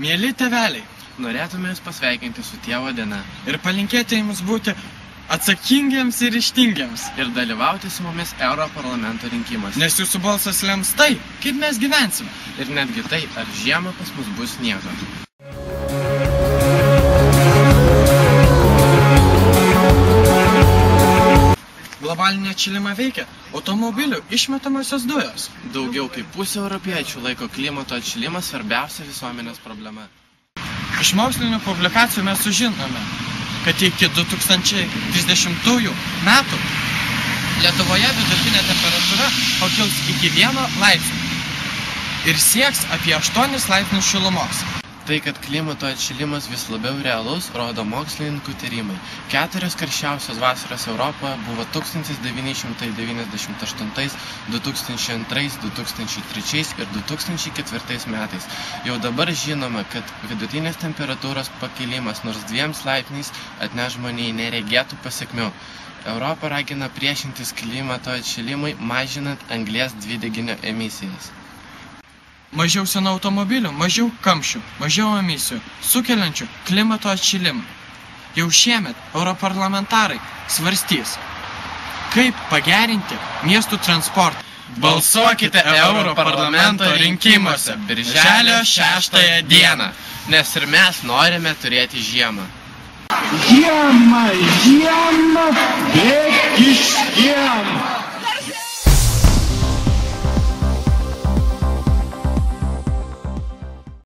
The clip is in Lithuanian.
Mieli tėveliai, Norėtume jūs pasveikinti su tėvo diena ir palinkėti jums būti atsakingiams ir ryžtingiems, ir dalyvauti su mumis Europarlamento rinkimuose. nes jūsų balsas lems tai, kaip mes gyvensime. Ir netgi tai, ar žiemą pas mus bus sniego. Globalinė atšilimą veikia automobilių išmetamosios dujos. Daugiau kaip pusė europiečių laiko klimato atšilimą svarbiausia visuomenės problema. Iš mokslinių publikacijų mes sužinome, kad iki 2030 metų Lietuvoje vidutinė temperatūra pakils iki 1 laipsnio ir sieks apie 8 laipsnius šilumos. Tai, kad klimato atšilimas vis labiau realus, rodo mokslininkų tyrimai. 4 karščiausios vasaros Europoje buvo 1998, 2002, 2003 ir 2004 metais. Jau dabar žinoma, kad vidutinės temperatūros pakilimas nors 2 laipsniais atneš žmonijai neregėtų pasekmių. Europa ragina priešintis klimato atšilimui, mažinant anglies dvideginio emisijas. Mažiau senų automobilių, mažiau kamščių, mažiau emisijų, sukeliančių klimato atšilimą. Jau šiemet europarlamentarai svarstys, kaip pagerinti miestų transportą. Balsuokite Europarlamento rinkimuose birželio 6 dieną, nes ir mes norime turėti žiemą. Žiemą, bet iš kiemo.